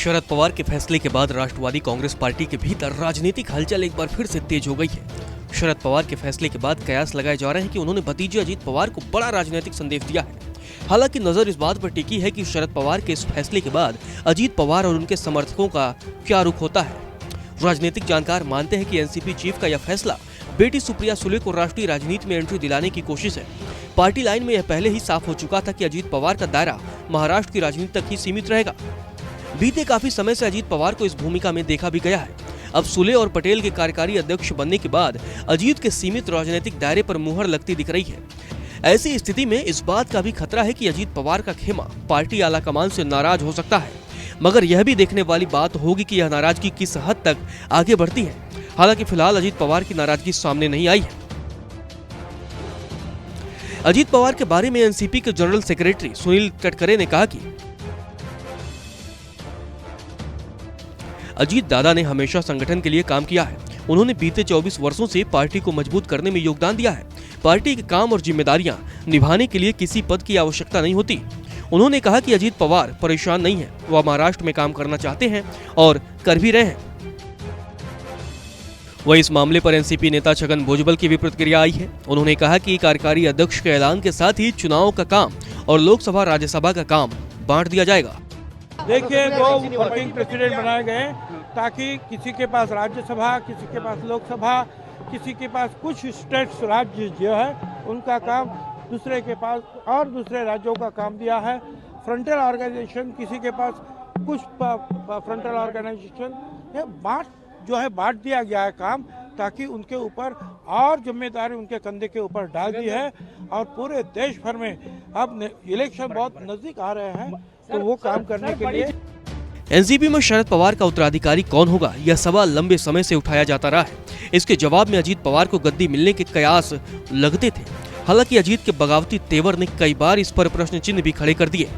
शरद पवार के फैसले के बाद राष्ट्रवादी कांग्रेस पार्टी के भीतर राजनीतिक हलचल एक बार फिर से तेज हो गई है। शरद पवार के फैसले के बाद कयास लगाए जा रहे हैं कि उन्होंने भतीजे अजीत पवार को बड़ा राजनीतिक संदेश दिया है। हालांकि नजर इस बात पर टिकी है कि शरद पवार के इस फैसले के बाद अजीत पवार और उनके समर्थकों का क्या रुख होता है। राजनीतिक जानकार मानते हैं कि एनसीपी चीफ का यह फैसला बेटी सुप्रिया सुले को राष्ट्रीय राजनीति में एंट्री दिलाने की कोशिश है। पार्टी लाइन में यह पहले ही साफ हो चुका था कि अजीत पवार का दायरा महाराष्ट्र की राजनीति तक ही सीमित रहेगा। बीते काफी समय से अजीत पवार को इस भूमिका में देखा भी गया है। अब सुले और पटेल के कार्यकारी अध्यक्ष बनने के बाद अजीत के सीमित राजनीतिक दायरे पर मुहर लगती दिख रही है। ऐसी स्थिति में इस बात का भी खतरा है कि अजीत पवार का खेमा पार्टी आलाकमान से नाराज हो सकता है, मगर यह भी देखने वाली बात होगी कि यह नाराजगी किस हद तक आगे बढ़ती है। हालांकि फिलहाल अजीत पवार की नाराजगी सामने नहीं आई है। अजीत पवार के बारे में एनसीपी के जनरल सेक्रेटरी सुनील तटकरे ने कहा कि अजीत दादा ने हमेशा संगठन के लिए काम किया है। उन्होंने बीते 24 वर्षों से पार्टी को मजबूत करने में योगदान दिया है। पार्टी के काम और जिम्मेदारियां निभाने के लिए किसी पद की आवश्यकता नहीं होती। उन्होंने कहा कि अजीत पवार परेशान नहीं है, वह महाराष्ट्र में काम करना चाहते हैं और कर भी रहे हैं। वहीं इस मामले पर एनसीपी नेता छगन भुजबल की भी प्रतिक्रिया आई है। उन्होंने कहा कि कार्यकारी अध्यक्ष के ऐलान के साथ ही चुनाव का काम और लोकसभा राज्यसभा का काम बांट दिया जाएगा। देखिए, 2 वर्किंग प्रेसिडेंट बनाए गए ताकि किसी के पास राज्यसभा, किसी के पास लोकसभा, किसी के पास कुछ स्टेट्स राज्य जो है उनका काम, दूसरे के पास और दूसरे राज्यों का काम दिया है। फ्रंटल ऑर्गेनाइजेशन, किसी के पास कुछ फ्रंटल ऑर्गेनाइजेशन बांट दिया गया है काम, ताकि उनके ऊपर और जिम्मेदारी उनके कंधे के ऊपर डाल दी है। और पूरे देश भर में अब इलेक्शन बहुत नजदीक आ रहे हैं, तो वो काम करने के लिए एनसीपी में शरद पवार का उत्तराधिकारी कौन होगा, यह सवाल लंबे समय से उठाया जाता रहा है। इसके जवाब में अजीत पवार को गद्दी मिलने के कयास लगते थे। हालांकि अजीत के बगावती तेवर ने कई बार इस पर प्रश्न चिन्ह भी खड़े कर दिए।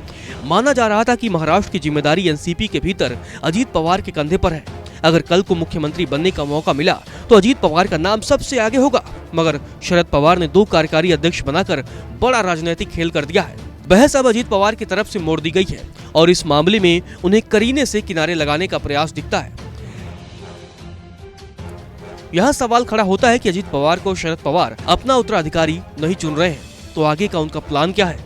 माना जा रहा था कि महाराष्ट्र की जिम्मेदारी एनसीपी के भीतर अजीत पवार के कंधे पर है। अगर कल को मुख्यमंत्री बनने का मौका मिला तो अजीत पवार का नाम सबसे आगे होगा, मगर शरद पवार ने 2 कार्यकारी अध्यक्ष बनाकर बड़ा राजनीतिक खेल कर दिया है। बहस अब अजीत पवार की तरफ से मोड़ दी गई है और इस मामले में उन्हें करीने से किनारे लगाने का प्रयास दिखता है। यहाँ सवाल खड़ा होता है कि अजीत पवार को शरद पवार अपना उत्तराधिकारी नहीं चुन रहे हैं, तो आगे का उनका प्लान क्या है?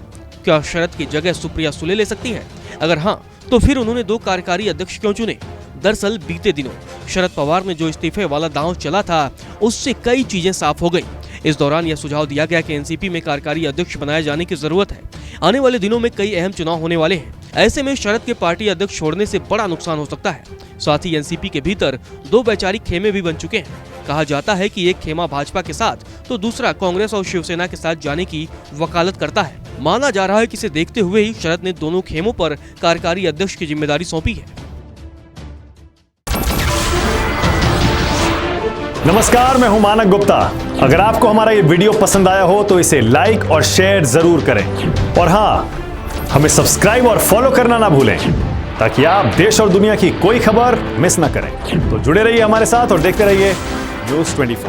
क्या शरद की जगह सुप्रिया सुले ले सकती हैं? अगर हाँ, तो फिर उन्होंने 2 कार्यकारी अध्यक्ष क्यों चुने? दरअसल बीते दिनों शरद पवार ने जो इस्तीफे वाला दांव चला था, उससे कई चीजें साफ हो गई। इस दौरान यह सुझाव दिया गया कि एनसीपी में कार्यकारी अध्यक्ष बनाए जाने की जरूरत है। आने वाले दिनों में कई अहम चुनाव होने वाले हैं। ऐसे में शरद के पार्टी अध्यक्ष छोड़ने से बड़ा नुकसान हो सकता है। साथ ही एनसीपी के भीतर 2 वैचारिक खेमे भी बन चुके हैं। कहा जाता है कि एक खेमा भाजपा के साथ तो दूसरा कांग्रेस और शिवसेना के साथ जाने की वकालत करता है। माना जा रहा है कि इसे देखते हुए ही शरद ने दोनों खेमों पर कार्यकारी अध्यक्ष की जिम्मेदारी सौंपी है। नमस्कार, मैं हूं मानक गुप्ता। अगर आपको हमारा ये वीडियो पसंद आया हो तो इसे लाइक और शेयर जरूर करें, और हाँ, हमें सब्सक्राइब और फॉलो करना ना भूलें, ताकि आप देश और दुनिया की कोई खबर मिस ना करें। तो जुड़े रहिए हमारे साथ और देखते रहिए न्यूज़ 24।